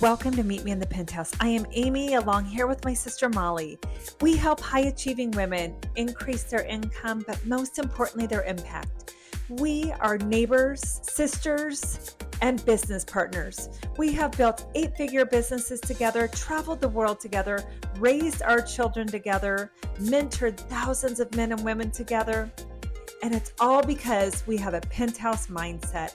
Welcome to Meet Me in the Penthouse. I am Amy, along here with my sister Molly. We help high-achieving women increase their income, but most importantly, their impact. We are neighbors, sisters, and business partners. We have built 8-figure businesses together, traveled the world together, raised our children together, mentored thousands of men and women together, and it's all because we have a penthouse mindset.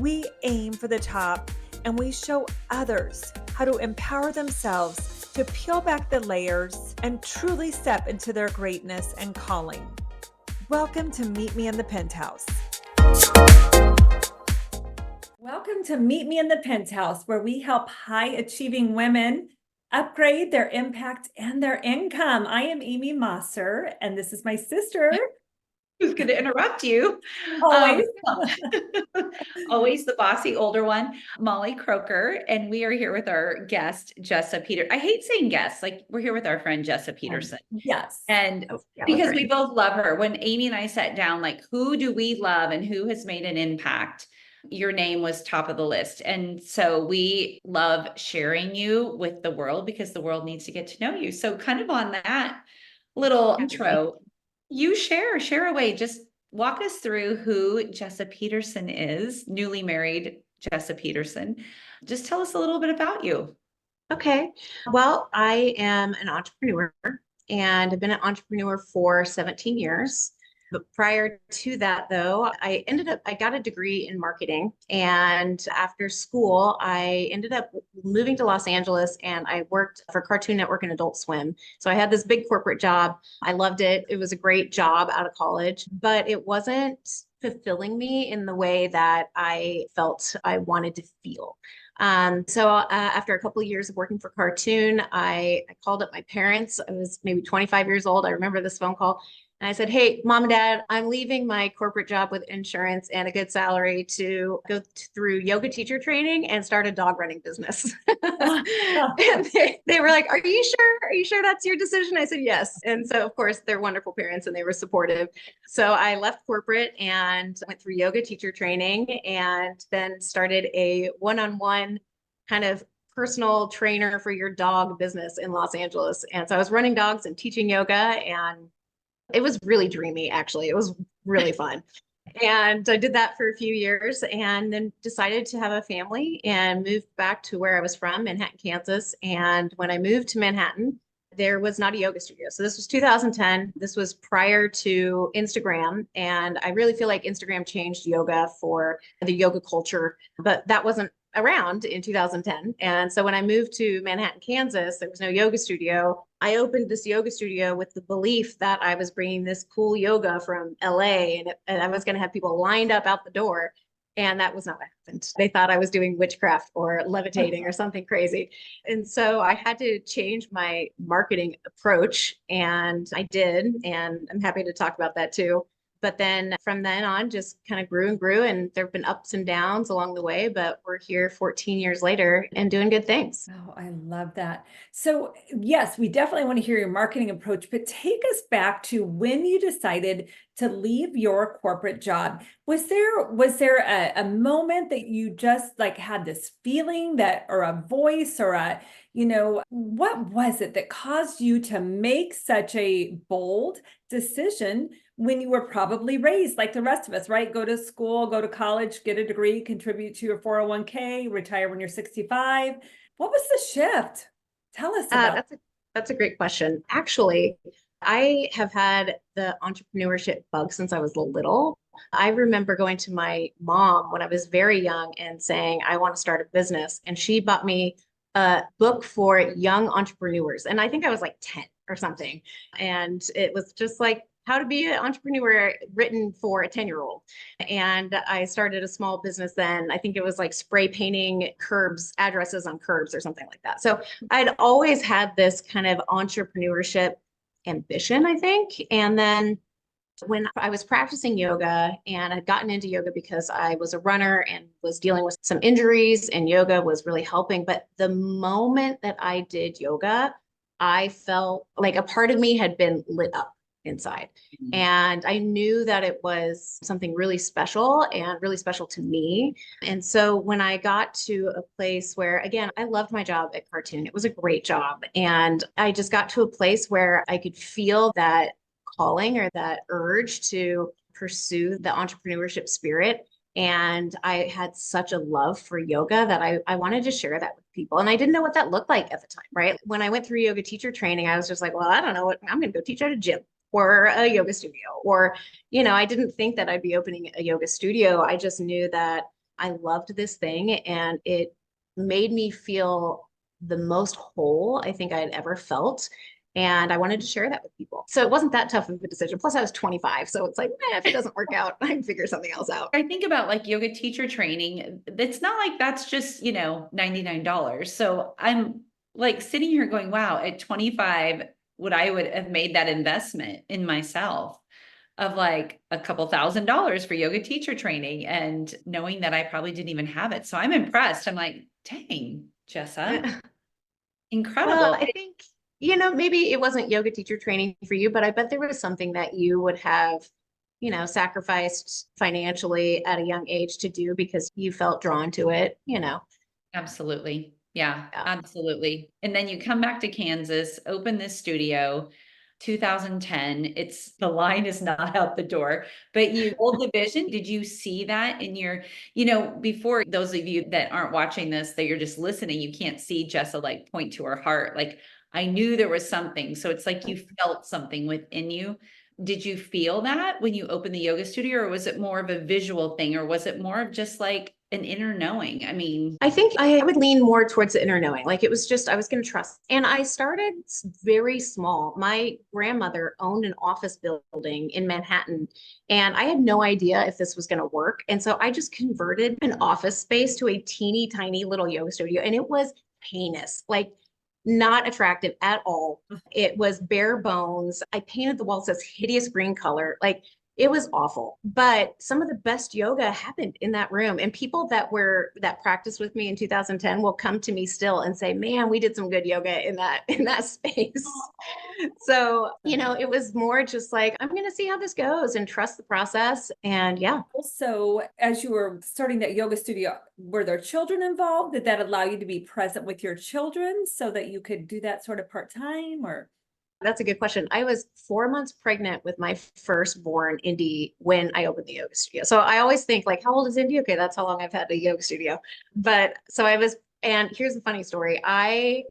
We aim for the top, and we show others how to empower themselves to peel back the layers and truly step into their greatness and calling. Welcome to Meet Me in the Penthouse. Welcome to Meet Me in the Penthouse, where we help high-achieving women upgrade their impact and their income. I am Amy Mosser, and this is my sister. Who's going to interrupt you? Always. Always the bossy older one, Molly Croker. And we are here with our guest, Jessa Peterson. I hate saying guest, like we're here with our friend, Jessa Peterson. Yes. And because we both love her. When Amy and I sat down, like, who do we love and who has made an impact? Your name was top of the list. And so we love sharing you with the world because the world needs to get to know you. So kind of on that little intro, you share away. Just walk us through who Jessa Peterson is, newly married Jessa Peterson. Just tell us a little bit about you. Okay. Well, I am an entrepreneur and I've been an entrepreneur for 17 years. But prior to that, though, I got a degree in marketing. And after school, I ended up moving to Los Angeles and I worked for Cartoon Network and Adult Swim. So I had this big corporate job. I loved it. It was a great job out of college, but it wasn't fulfilling me in the way that I felt I wanted to feel. After a couple of years of working for Cartoon, I called up my parents. I was maybe 25 years old. I remember this phone call. And I said, hey, mom and dad, I'm leaving my corporate job with insurance and a good salary to go through yoga teacher training and start a dog running business. And they were like, are you sure? Are you sure that's your decision? I said, yes. And so, of course, they're wonderful parents and they were supportive. So I left corporate and went through yoga teacher training and then started a one-on-one kind of personal trainer for your dog business in Los Angeles. And so I was running dogs and teaching yoga, and it was really dreamy, actually. It was really fun. And I did that for a few years and then decided to have a family and moved back to where I was from, Manhattan, Kansas. And when I moved to Manhattan, there was not a yoga studio. So this was 2010. This was prior to Instagram. And I really feel like Instagram changed yoga for the yoga culture, but that wasn't around in 2010. And so when I moved to Manhattan, Kansas, there was no yoga studio. I opened this yoga studio with the belief that I was bringing this cool yoga from LA and I was going to have people lined up out the door. And that was not what happened. They thought I was doing witchcraft or levitating or something crazy. And so I had to change my marketing approach, and I did. And I'm happy to talk about that too. But then from then on, just kind of grew and grew, and there have been ups and downs along the way, but we're here 14 years later and doing good things. Oh, I love that. So yes, we definitely want to hear your marketing approach, but take us back to when you decided to leave your corporate job. Was there a moment that you just like had this feeling that, or a voice or what was it that caused you to make such a bold decision when you were probably raised like the rest of us, right? Go to school, go to college, get a degree, contribute to your 401k, retire when you're 65. What was the shift? Tell us about That's a great question. Actually, I have had the entrepreneurship bug since I was little. I remember going to my mom when I was very young and saying, I want to start a business. And she bought me a book for young entrepreneurs. And I think I was like 10 or something. And it was just like how to be an entrepreneur written for a 10-year-old. And I started a small business then. I think it was like spray painting curbs, addresses on curbs or something like that. So I'd always had this kind of entrepreneurship ambition, I think. And then when I was practicing yoga and had gotten into yoga because I was a runner and was dealing with some injuries, and yoga was really helping. But the moment that I did yoga, I felt like a part of me had been lit up. inside. Mhm. And I knew that it was something really special and really special to me. And so when I got to a place where, again, I loved my job at Cartoon, it was a great job. And I just got to a place where I could feel that calling or that urge to pursue the entrepreneurship spirit. And I had such a love for yoga that I wanted to share that with people. And I didn't know what that looked like at the time, right? When I went through yoga teacher training, I was just like, well, I don't know what I'm going to go teach at a gym or a yoga studio. Or, I didn't think that I'd be opening a yoga studio. I just knew that I loved this thing and it made me feel the most whole I think I had ever felt. And I wanted to share that with people. So it wasn't that tough of a decision. Plus, I was 25. So it's like, if it doesn't work out, I can figure something else out. I think about like yoga teacher training. It's not like that's just, $99. So I'm like sitting here going, wow, at 25, I would have made that investment in myself of like a couple $1,000s for yoga teacher training and knowing that I probably didn't even have it. So I'm impressed. I'm like, dang, Jessa, Well, incredible. I think, maybe it wasn't yoga teacher training for you, but I bet there was something that you would have, sacrificed financially at a young age to do because you felt drawn to it. Absolutely. Yeah, Yeah. absolutely. And then you come back to Kansas, open this studio, 2010. The line is not out the door, but you hold the vision. Did you see that in before those of you that aren't watching this, that you're just listening, you can't see Jessa like point to her heart. Like I knew there was something. So it's like you felt something within you. Did you feel that when you opened the yoga studio, or was it more of a visual thing, or was it more of just like an inner knowing? I mean, I think I would lean more towards the inner knowing. Like it was just, I was going to trust. And I started very small. My grandmother owned an office building in Manhattan, and I had no idea if this was going to work. And so I just converted an office space to a teeny tiny little yoga studio. And it was heinous, like not attractive at all. It was bare bones. I painted the walls this hideous green color. Like it was awful, but some of the best yoga happened in that room. And people that practiced with me in 2010 will come to me still and say, "Man, we did some good yoga in that space." So, it was more just like, I'm going to see how this goes and trust the process. And yeah. Also, as you were starting that yoga studio, were there children involved? Did that allow you to be present with your children so that you could do that sort of part-time, or? That's a good question. I was 4 months pregnant with my firstborn, Indy, when I opened the yoga studio. So I always think like, how old is Indy? Okay, that's how long I've had a yoga studio. But so I was, and here's the funny story. I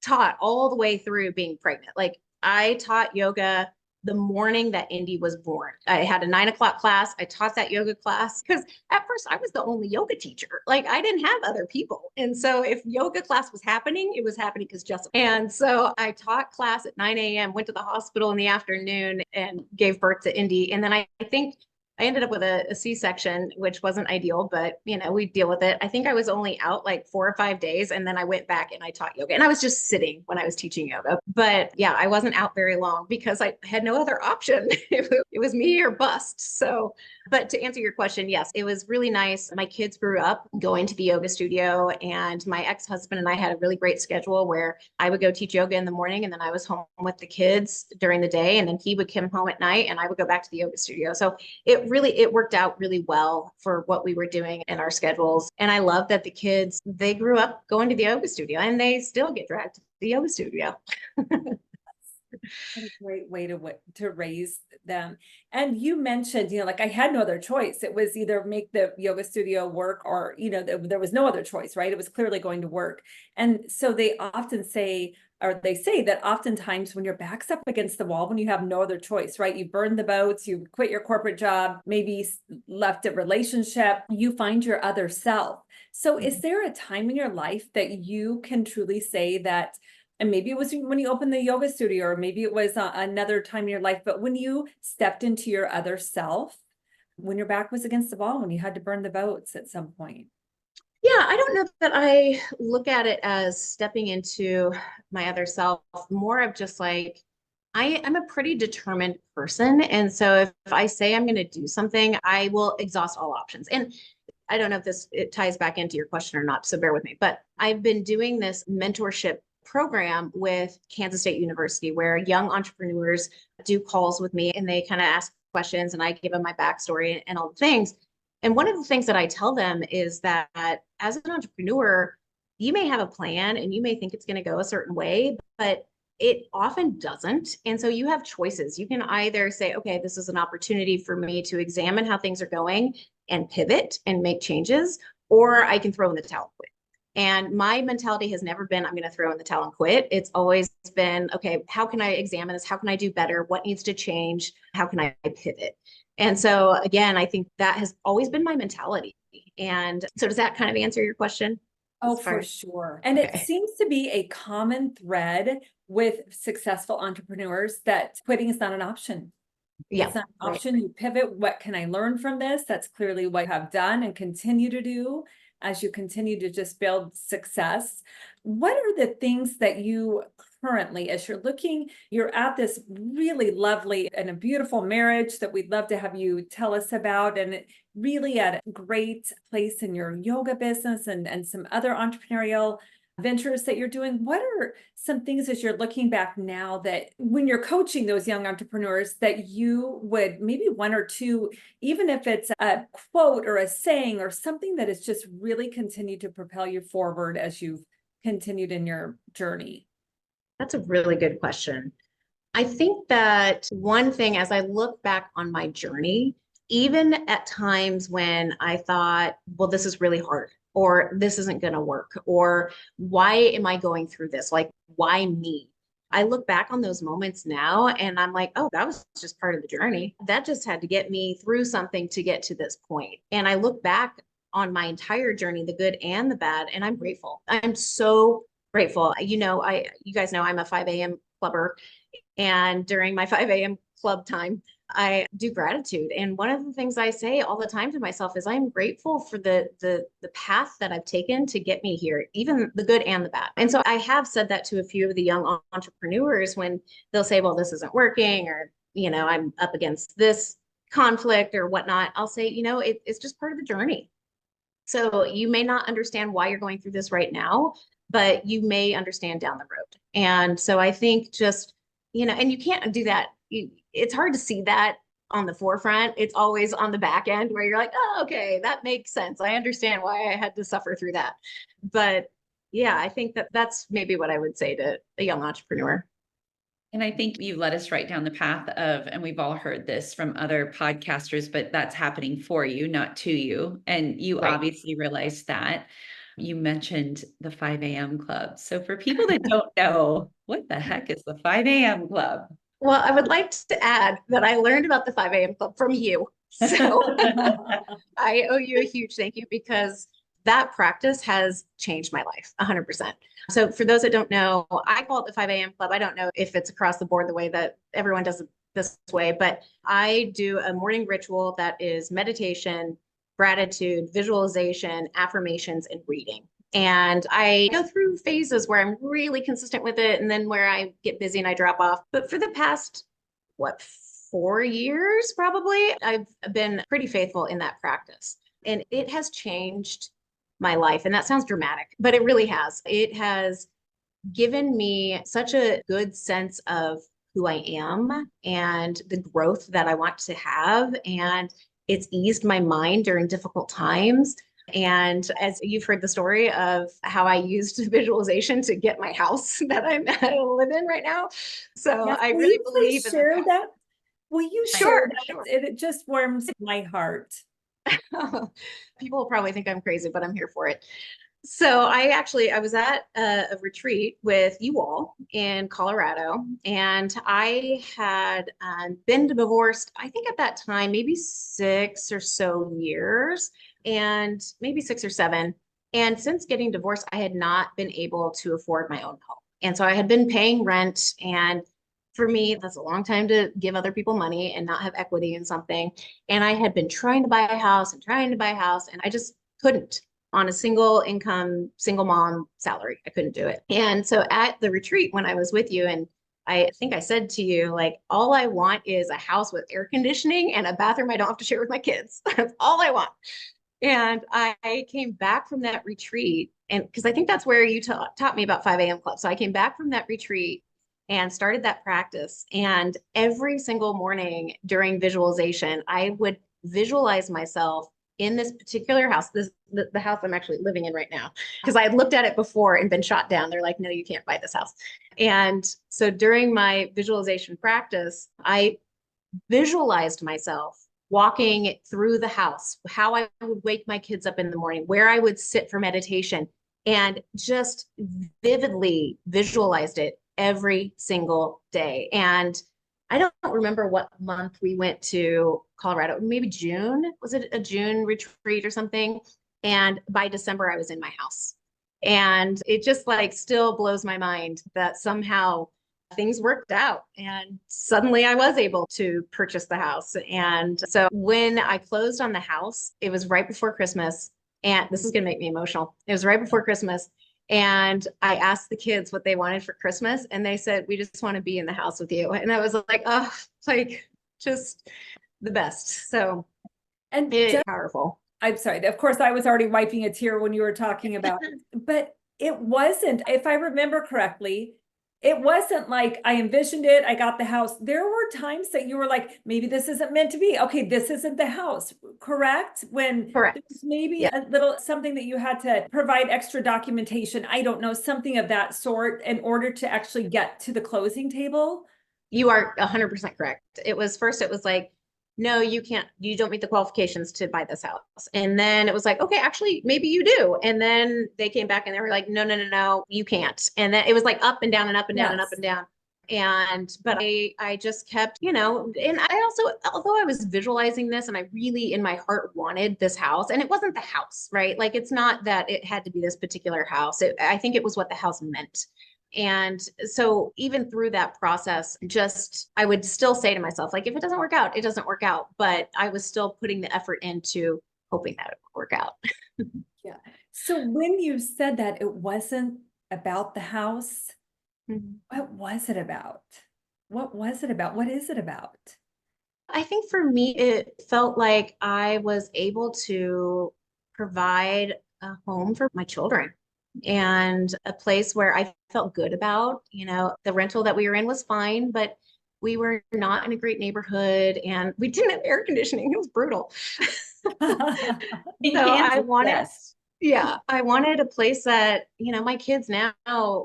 taught all the way through being pregnant. Like I taught yoga the morning that Indy was born. I had a 9 o'clock class. I taught that yoga class because at first I was the only yoga teacher. Like I didn't have other people. And so if yoga class was happening, it was happening because Jessica. And so I taught class at 9 a.m., went to the hospital in the afternoon and gave birth to Indy. And then I think I ended up with a C-section, which wasn't ideal, but we deal with it. I think I was only out like 4 or 5 days. And then I went back and I taught yoga, and I was just sitting when I was teaching yoga. But yeah, I wasn't out very long because I had no other option. It was me or bust. So, but to answer your question, yes, it was really nice. My kids grew up going to the yoga studio, and my ex-husband and I had a really great schedule where I would go teach yoga in the morning, and then I was home with the kids during the day, and then he would come home at night and I would go back to the yoga studio. So it worked out really well for what we were doing in our schedules. And I love that the kids, they grew up going to the yoga studio and they still get dragged to the yoga studio. What a great way to raise them. And you mentioned, like I had no other choice. It was either make the yoga studio work or, there was no other choice, right? It was clearly going to work. And so they often say, or they say that oftentimes when your back's up against the wall, when you have no other choice, right? You burned the boats, you quit your corporate job, maybe left a relationship, you find your other self. So is there a time in your life that you can truly say that, and maybe it was when you opened the yoga studio, or maybe it was another time in your life, but when you stepped into your other self, when your back was against the wall, when you had to burn the boats at some point? Yeah, I don't know that I look at it as stepping into my other self, more of just like, I'm a pretty determined person. And so if I say I'm going to do something, I will exhaust all options. And I don't know if it ties back into your question or not, so bear with me. But I've been doing this mentorship program with Kansas State University where young entrepreneurs do calls with me and they kind of ask questions and I give them my backstory and all the things. And one of the things that I tell them is that as an entrepreneur, you may have a plan and you may think it's going to go a certain way, but it often doesn't. And so you have choices. You can either say, okay, this is an opportunity for me to examine how things are going and pivot and make changes, or I can throw in the towel. And my mentality has never been, I'm going to throw in the towel and quit. It's always been, okay, how can I examine this? How can I do better? What needs to change? How can I pivot? And so again, I think that has always been my mentality. And so does that kind of answer your question? Oh, for sure. And it seems to be a common thread with successful entrepreneurs that quitting is not an option. Yeah, it's not an option. You pivot. What can I learn from this? That's clearly what you have done and continue to do as you continue to just build success. What are the things that you currently, as you're at this really lovely and a beautiful marriage that we'd love to have you tell us about, and really at a great place in your yoga business and some other entrepreneurial ventures that you're doing. What are some things as you're looking back now that when you're coaching those young entrepreneurs that you would maybe one or two, even if it's a quote or a saying or something that has just really continued to propel you forward as you've continued in your journey? That's a really good question. I think that one thing, as I look back on my journey, even at times when I thought, well, this is really hard, or this isn't going to work, or why am I going through this? Like, why me? I look back on those moments now and I'm like, oh, that was just part of the journey. That just had to get me through something to get to this point. And I look back on my entire journey, the good and the bad, and I'm grateful. I'm so grateful. You guys know I'm a 5 a.m. clubber. And during my 5 a.m. club time, I do gratitude. And one of the things I say all the time to myself is I'm grateful for the path that I've taken to get me here, even the good and the bad. And so I have said that to a few of the young entrepreneurs when they'll say, well, this isn't working, or, I'm up against this conflict or whatnot. I'll say, it's just part of the journey. So you may not understand why you're going through this right now, but you may understand down the road. And so I think just, and you can't do that. It's hard to see that on the forefront. It's always on the back end where you're like, oh, okay, that makes sense. I understand why I had to suffer through that. But yeah, I think that's maybe what I would say to a young entrepreneur. And I think you led us right down the path of, and we've all heard this from other podcasters, but that's happening for you, not to you. And you obviously realized that. You mentioned the 5 a.m. club. So for people that don't know, what the heck is the 5 a.m. club? Well, I would like to add that I learned about the 5 a.m. club from you. So I owe you a huge thank you, because that practice has changed my life 100%. So for those that don't know, I call it the 5 a.m. club. I don't know if it's across the board the way that everyone does it this way, but I do a morning ritual that is meditation, gratitude, visualization, affirmations, and reading. And I go through phases where I'm really consistent with it, and then where I get busy and I drop off. But for the past, 4 years, probably, I've been pretty faithful in that practice. And it has changed my life. And that sounds dramatic, but it really has. It has given me such a good sense of who I am and the growth that I want to have. And it's eased my mind during difficult times. And as you've heard the story of how I used visualization to get my house that I live in right now. So yes, I really believe in share that. Will you share that? Sure. It just warms my heart. People will probably think I'm crazy, but I'm here for it. So I was at a retreat with you all in Colorado, and I had been divorced, I think at that time, maybe 6 or so years, and maybe 6 or 7. And since getting divorced, I had not been able to afford my own home. And so I had been paying rent, and for me, that's a long time to give other people money and not have equity in something. And I had been trying to buy a house and trying to buy a house, and I just couldn't on a single income, single mom salary. I couldn't do it. And so at the retreat, when I was with you, and I think I said to you, like, all I want is a house with air conditioning and a bathroom I don't have to share with my kids. That's all I want. And I came back from that retreat, and because I think that's where you taught me about 5 a.m. club. So I came back from that retreat and started that practice. And every single morning during visualization, I would visualize myself in this particular house, the house I'm actually living in right now, because I had looked at it before and been shot down. They're like, no, you can't buy this house. And so during my visualization practice, I visualized myself walking through the house, how I would wake my kids up in the morning, where I would sit for meditation, and just vividly visualized it every single day. And I don't remember what month we went to Colorado, maybe June. Was it a June retreat or something? And by December, I was in my house. And it just like still blows my mind that somehow things worked out and suddenly I was able to purchase the house. And so when I closed on the house, it was right before Christmas. And this is going to make me emotional. It was right before Christmas. And I asked the kids what they wanted for Christmas. And they said, we just want to be in the house with you. And I was like, oh, like just the best. So And it's powerful. I'm sorry. Of course, I was already wiping a tear when you were talking about it, but it wasn't, if I remember correctly, it wasn't like I envisioned it. I got the house. There were times that you were like, maybe this isn't meant to be. Okay, this isn't the house, correct? When Correct. maybe Yeah. a little something that you had to provide extra documentation. I don't know, something of that sort in order to actually get to the closing table. You are 100% correct. It was like, no, you can't, you don't meet the qualifications to buy this house. And then it was like, okay, actually, maybe you do. And then they came back and they were like, no, no, no, no, you can't. And then it was like up and down and up and down and up and down. But I just kept, and I also, although I was visualizing this and I really in my heart wanted this house, and it wasn't the house, right? Like, it's not that it had to be this particular house. I think it was what the house meant. And so even through that process, I would still say to myself, like, if it doesn't work out, it doesn't work out. But I was still putting the effort into hoping that it would work out. Yeah. So when you said that it wasn't about the house, what was it about? What was it about? What is it about? I think for me, it felt like I was able to provide a home for my children and a place where I felt good about. The rental that we were in was fine, but we were not in a great neighborhood and we didn't have air conditioning. It was brutal. So I wanted, I wanted a place that, my kids now,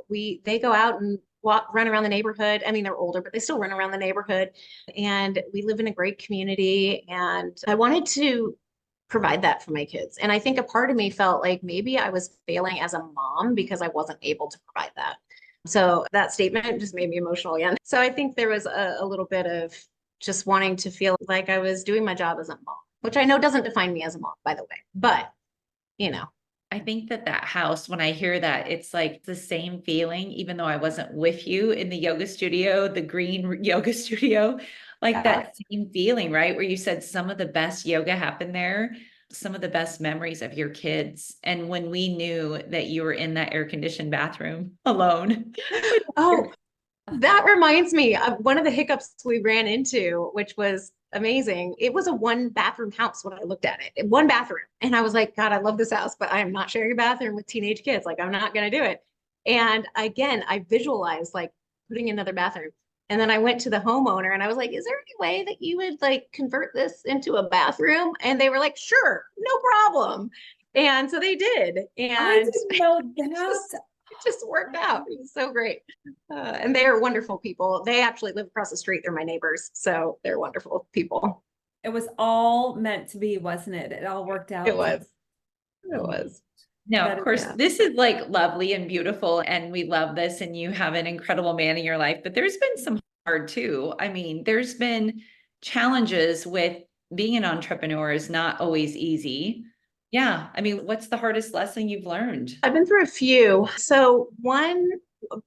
they go out and run around the neighborhood. I mean, they're older, but they still run around the neighborhood, and we live in a great community. And I wanted to provide that for my kids. And I think a part of me felt like maybe I was failing as a mom because I wasn't able to provide that. So that statement just made me emotional again. So I think there was a little bit of just wanting to feel like I was doing my job as a mom, which I know doesn't define me as a mom, by the way, but I think that house, when I hear that, it's like the same feeling, even though I wasn't with you in the yoga studio, the green yoga studio, like that same feeling, right? Where you said some of the best yoga happened there, some of the best memories of your kids. And when we knew that you were in that air-conditioned bathroom alone. Oh, that reminds me of one of the hiccups we ran into, which was amazing. It was a 1-bathroom house when I looked at it. 1 bathroom. And I was like, God, I love this house, but I am not sharing a bathroom with teenage kids. Like, I'm not going to do it. And again, I visualized like putting another bathroom. And then I went to the homeowner and I was like, is there any way that you would like convert this into a bathroom? And they were like, sure, no problem. And so they did. And I didn't know that. It just worked out. It was so great. And they are wonderful people. They actually live across the street. They're my neighbors. So they're wonderful people. It was all meant to be, wasn't it? It all worked out. It was. It was. No, of course, this is like lovely and beautiful, and we love this, and you have an incredible man in your life, but there's been some hard too. I mean, there's been challenges with being an entrepreneur is not always easy. Yeah. I mean, what's the hardest lesson you've learned? I've been through a few. So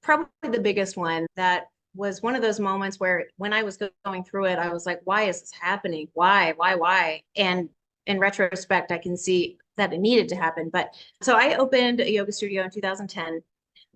probably the biggest one that was one of those moments where when I was going through it, I was like, why is this happening? Why? And in retrospect, I can see that it needed to happen. But so I opened a yoga studio in 2010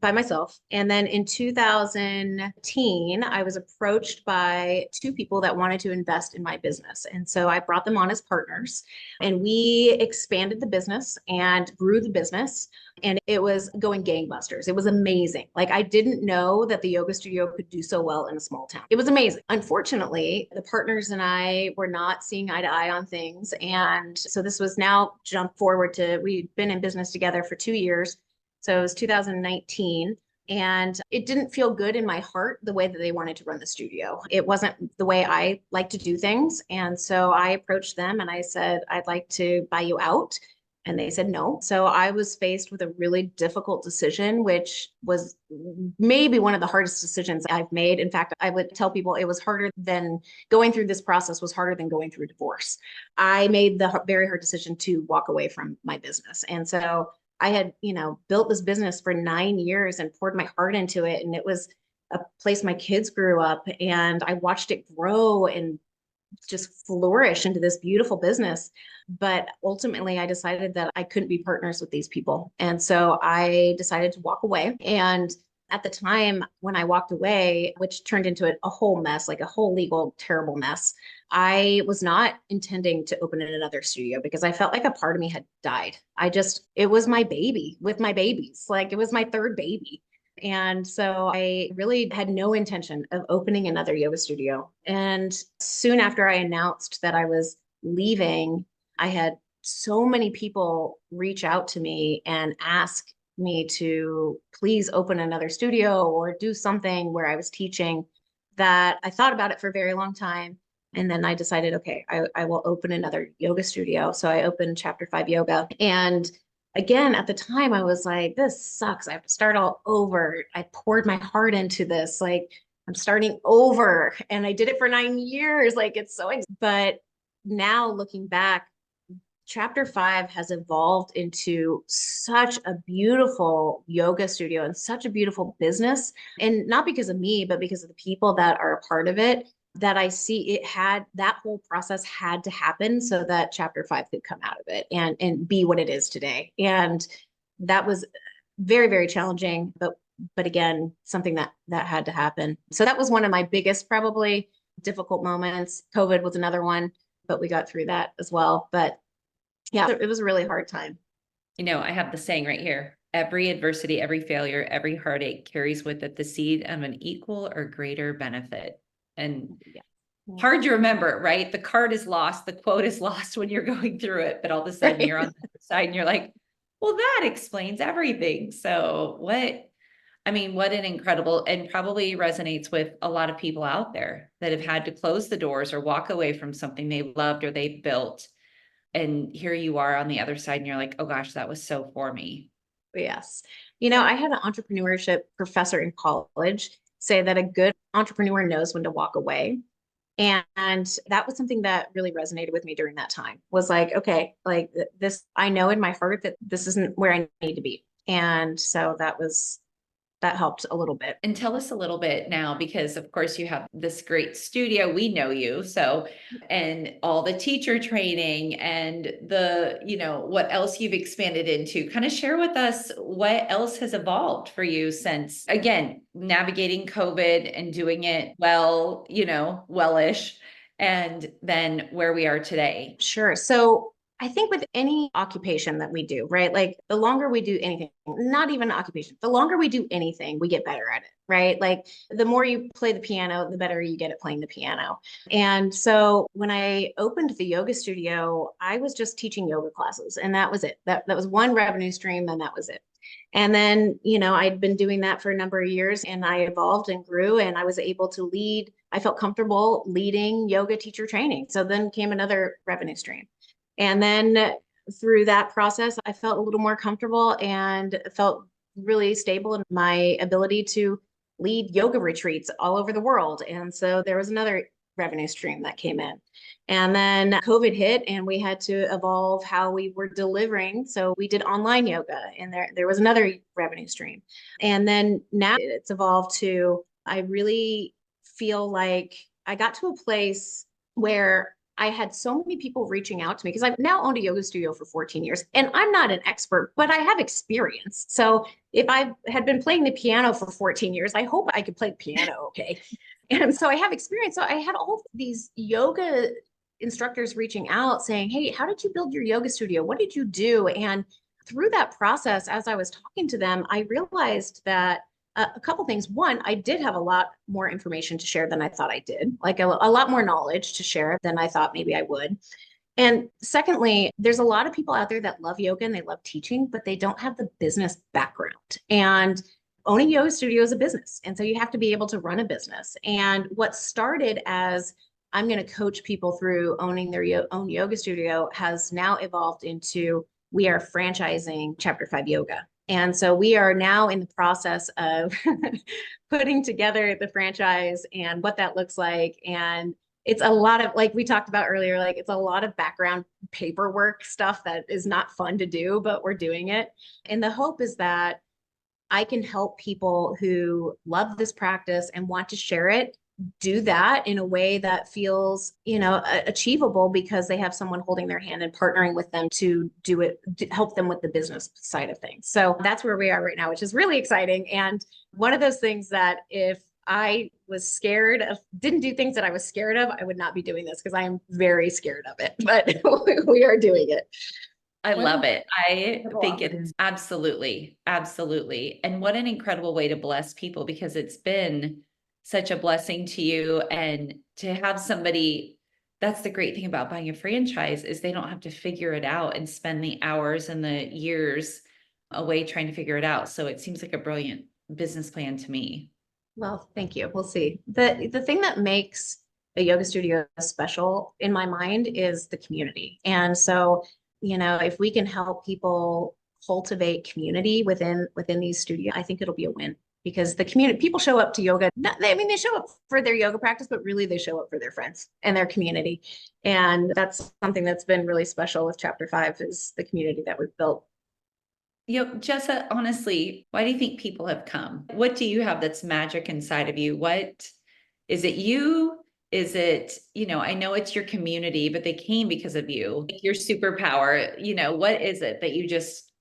by myself. And then in 2010, I was approached by two people that wanted to invest in my business. And so I brought them on as partners and we expanded the business and grew the business. And it was going gangbusters. It was amazing. Like I didn't know that the yoga studio could do so well in a small town. It was amazing. Unfortunately, the partners and I were not seeing eye to eye on things. And so this was now jump forward to, we'd been in business together for 2 years. So it was 2019. And it didn't feel good in my heart the way that they wanted to run the studio. It wasn't the way I like to do things. And so I approached them and I said, I'd like to buy you out. And they said no. So I was faced with a really difficult decision, which was maybe one of the hardest decisions I've made. In fact, I would tell people it was harder than going through this process was harder than going through a divorce. I made the very hard decision to walk away from my business. And so I had, built this business for 9 years and poured my heart into it. And it was a place my kids grew up and I watched it grow and just flourish into this beautiful business. But ultimately, I decided that I couldn't be partners with these people. And so I decided to walk away. And at the time when I walked away, which turned into a whole mess, like a whole legal, terrible mess, I was not intending to open another studio because I felt like a part of me had died. It was my baby with my babies. Like it was my third baby. And so I really had no intention of opening another yoga studio. And soon after I announced that I was leaving, I had so many people reach out to me and ask me to please open another studio or do something where I was teaching, that I thought about it for a very long time. And then I decided, okay, I will open another yoga studio. So I opened Chapter 5 Yoga. And again, at the time, I was like, this sucks. I have to start all over. I poured my heart into this. Like, I'm starting over. And I did it for 9 years. Like, it's so, but now looking back, Chapter 5 has evolved into such a beautiful yoga studio and such a beautiful business. And not because of me, but because of the people that are a part of it, that I see that whole process had to happen so that Chapter 5 could come out of it and be what it is today. And that was very, very challenging, but again, something that had to happen. So that was one of my biggest, probably difficult moments. COVID was another one, but we got through that as well. But yeah, it was a really hard time. I have the saying right here: every adversity, every failure, every heartache carries with it the seed of an equal or greater benefit. And hard to remember, right? The card is lost, the quote is lost when you're going through it, but all of a sudden you're on the other side and you're like, well, that explains everything. So what an incredible, and probably resonates with a lot of people out there that have had to close the doors or walk away from something they loved or they built. And here you are on the other side and you're like, oh gosh, that was so for me. Yes. I had an entrepreneurship professor in college say that a good entrepreneur knows when to walk away. And that was something that really resonated with me during that time, was like, okay, like this, I know in my heart that this isn't where I need to be. And so that helped a little bit. And tell us a little bit now, because of course you have this great studio, we know you, so, and all the teacher training and the, what else you've expanded into. Kind of share with us what else has evolved for you since, again, navigating COVID and doing it well, wellish, and then where we are today. Sure. So I think with any occupation that we do, right? Like the longer we do anything, not even occupation, the longer we do anything, we get better at it, right? Like the more you play the piano, the better you get at playing the piano. And so when I opened the yoga studio, I was just teaching yoga classes and that was it. That was one revenue stream and that was it. And then, I'd been doing that for a number of years and I evolved and grew and I was able to lead. I felt comfortable leading yoga teacher training. So then came another revenue stream. And then through that process, I felt a little more comfortable and felt really stable in my ability to lead yoga retreats all over the world. And so there was another revenue stream that came in. And then COVID hit and we had to evolve how we were delivering. So we did online yoga and there was another revenue stream. And then now it's evolved to, I really feel like I got to a place where I had so many people reaching out to me because I've now owned a yoga studio for 14 years and I'm not an expert, but I have experience. So if I had been playing the piano for 14 years, I hope I could play the piano okay. And so I have experience. So I had all these yoga instructors reaching out saying, hey, how did you build your yoga studio? What did you do? And through that process, as I was talking to them, I realized that a couple things. One, I did have a lot more information to share than I thought I did, like a lot more knowledge to share than I thought maybe I would. And secondly, there's a lot of people out there that love yoga and they love teaching, but they don't have the business background. And owning yoga studio is a business. And so you have to be able to run a business. And what started as I'm going to coach people through owning their own yoga studio has now evolved into we are franchising Chapter 5 Yoga. And so we are now in the process of putting together the franchise and what that looks like. And it's a lot of, like we talked about earlier, like it's a lot of background paperwork stuff that is not fun to do, but we're doing it. And the hope is that I can help people who love this practice and want to share it do that in a way that feels, achievable because they have someone holding their hand and partnering with them to do it, to help them with the business side of things. So that's where we are right now, which is really exciting. And one of those things that if I was scared of, didn't do things that I was scared of, I would not be doing this because I am very scared of it, but we are doing it. I love it. I think it's absolutely, absolutely. And what an incredible way to bless people, because it's been such a blessing to you, and to have somebody, that's the great thing about buying a franchise, is they don't have to figure it out and spend the hours and the years away trying to figure it out. So it seems like a brilliant business plan to me. Well, thank you. We'll see. The thing that makes a yoga studio special in my mind is the community. And so, if we can help people cultivate community within these studios, I think it'll be a win, because the community, people show up to yoga. They show up for their yoga practice, but really they show up for their friends and their community. And that's something that's been really special with Chapter 5 is the community that we've built. Jessa, honestly, why do you think people have come? What do you have that's magic inside of you? What is it? Is it, I know it's your community, but they came because of you, your superpower, what is it that you just.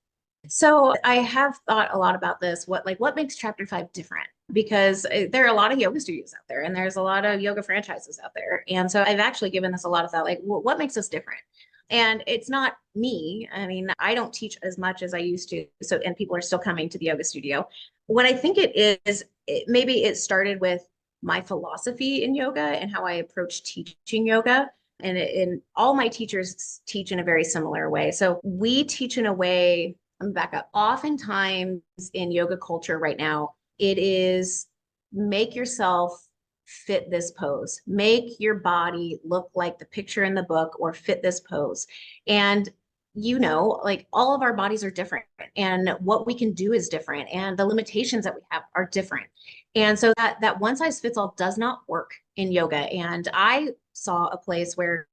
So I have thought a lot about this. What makes Chapter 5 different? Because there are a lot of yoga studios out there and there's a lot of yoga franchises out there. And so I've actually given this a lot of thought, what makes us different? And it's not me. I mean, I don't teach as much as I used to. So, and people are still coming to the yoga studio. What I think it is, maybe it started with my philosophy in yoga and how I approach teaching yoga. And all my teachers teach in a very similar way. So we teach in a way, I'm back up. Oftentimes in yoga culture right now, it is make yourself fit this pose, make your body look like the picture in the book, or fit this pose. And like all of our bodies are different and what we can do is different and the limitations that we have are different. And so that one size fits all does not work in yoga. And I saw a place where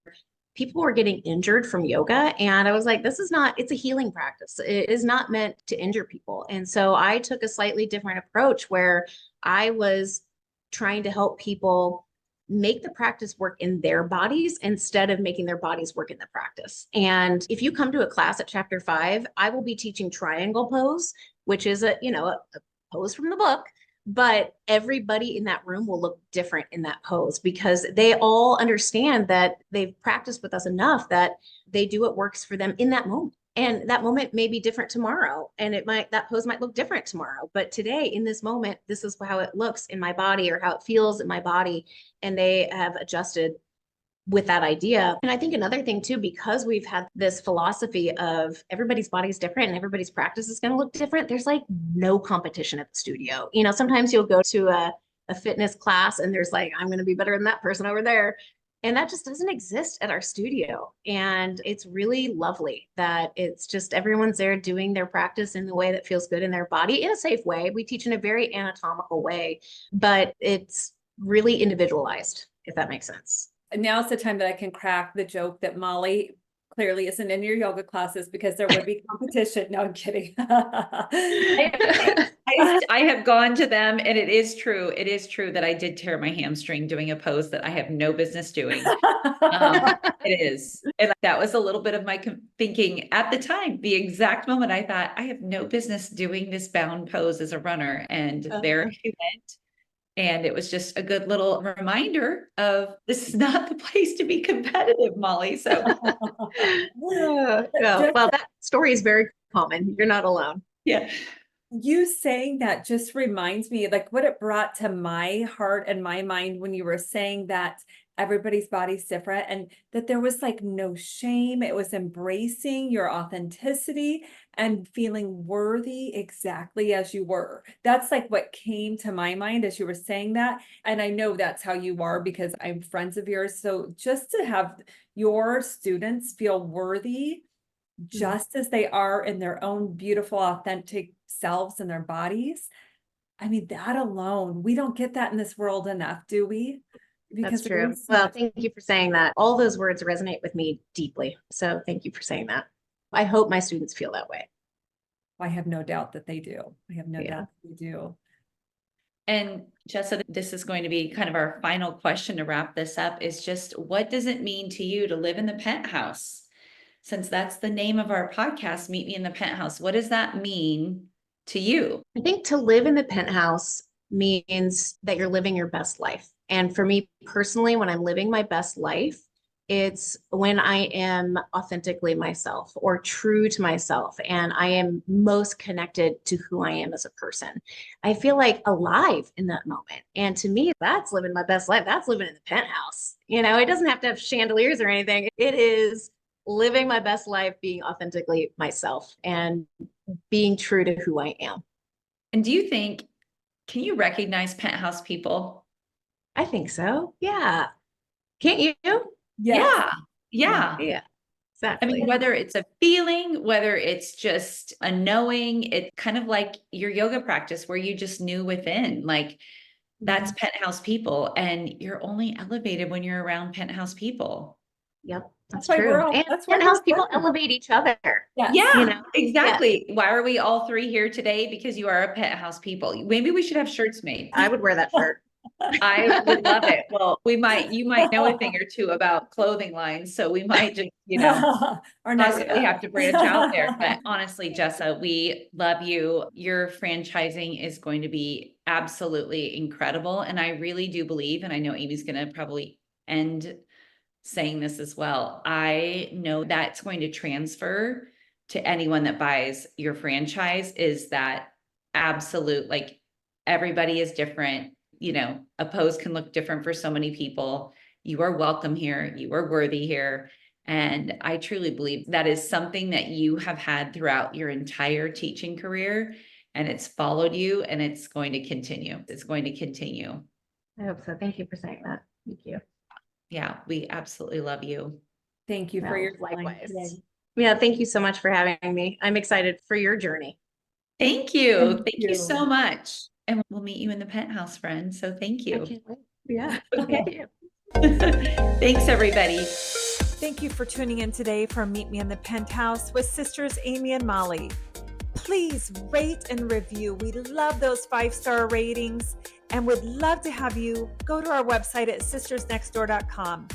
people were getting injured from yoga. And I was like, it's a healing practice. It is not meant to injure people. And so I took a slightly different approach where I was trying to help people make the practice work in their bodies instead of making their bodies work in the practice. And if you come to a class at Chapter 5, I will be teaching triangle pose, which is a pose from the book, but everybody in that room will look different in that pose because they all understand that they've practiced with us enough that they do what works for them in that moment. And that moment may be different tomorrow. And that pose might look different tomorrow. But today, in this moment, this is how it looks in my body or how it feels in my body. And they have adjusted with that idea. And I think another thing too, because we've had this philosophy of everybody's body is different and everybody's practice is going to look different, there's like no competition at the studio. Sometimes you'll go to a fitness class and there's like, I'm going to be better than that person over there. And that just doesn't exist at our studio. And it's really lovely that it's just everyone's there doing their practice in the way that feels good in their body in a safe way. We teach in a very anatomical way, but it's really individualized, if that makes sense. Now's the time that I can crack the joke that Molly clearly isn't in your yoga classes because there would be competition. No, I'm kidding. I have gone to them, and it is true. It is true that I did tear my hamstring doing a pose that I have no business doing. It is. And that was a little bit of my thinking at the time, the exact moment I thought, I have no business doing this bound pose as a runner. And there I went. And it was just a good little reminder of this is not the place to be competitive, Molly. So, well, that story is very common. You're not alone. yeah. You saying that just reminds me like what it brought to my heart and my mind when you were saying that everybody's body's different and that there was like no shame. It was embracing your authenticity and feeling worthy exactly as you were. That's like what came to my mind as you were saying that. And I know that's how you are because I'm friends of yours. So just to have your students feel worthy just as they are in their own beautiful, authentic selves and their bodies. I mean, that alone, we don't get that in this world enough, do we? Because that's true. Well, thank you for saying that. All those words resonate with me deeply. So thank you for saying that. I hope my students feel that way. I have no doubt that they do. I have no doubt that they do. And Jessa, this is going to be kind of our final question to wrap this up is just what does it mean to you to live in the penthouse? Since that's the name of our podcast, Meet Me in the Penthouse, what does that mean to you? I think to live in the penthouse means that you're living your best life. And for me personally, when I'm living my best life, it's when I am authentically myself or true to myself, and I am most connected to who I am as a person. I feel like alive in that moment. And to me, that's living my best life. That's living in the penthouse. You know, it doesn't have to have chandeliers or anything. It is living my best life, being authentically myself and being true to who I am. And do you think, can you recognize penthouse people? I think so. Yeah. Can't you? Yes. Yeah. Yeah. Exactly. I mean, whether it's a feeling, whether it's just a knowing, it's kind of like your yoga practice where you just knew within, like that's penthouse people. And you're only elevated when you're around penthouse people. Yep. That's true. And that's penthouse people elevate each other. Yeah, you know, exactly. Yeah. Why are we all three here today? Because you are a penthouse people. Maybe we should have shirts made. I would wear that shirt. I would love it. Well, you might know a thing or two about clothing lines, so we might just, possibly have to branch out there. But honestly, Jessa, we love you. Your franchising is going to be absolutely incredible. And I really do believe, and I know Amy's going to probably end saying this as well. I know that's going to transfer to anyone that buys your franchise is that absolute, like everybody is different. You know, a pose can look different for so many people. You are welcome here. You are worthy here. And I truly believe that is something that you have had throughout your entire teaching career, and it's followed you and it's going to continue. It's going to continue. I hope so. Thank you for saying that. Thank you. Yeah, we absolutely love you. Thank you for your likewise. Yeah, thank you so much for having me. I'm excited for your journey. Thank you. Thank you so much. And we'll meet you in the penthouse, friend. So thank you. I can't wait. Yeah. Okay. Thanks, everybody. Thank you for tuning in today for Meet Me in the Penthouse with Sisters Amy and Molly. Please rate and review. We love those 5-star ratings and would love to have you go to our website at sistersnextdoor.com.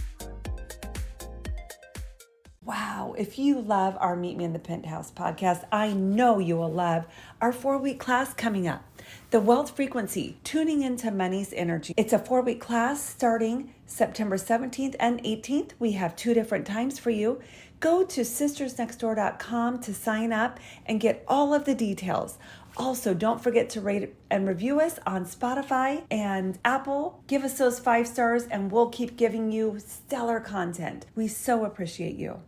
Wow, if you love our Meet Me in the Penthouse podcast, I know you will love our 4-week class coming up. The Wealth Frequency, Tuning into Money's Energy. It's a 4-week class starting September 17th and 18th. We have 2 different times for you. Go to sistersnextdoor.com to sign up and get all of the details. Also, don't forget to rate and review us on Spotify and Apple. Give us those 5 stars and we'll keep giving you stellar content. We so appreciate you.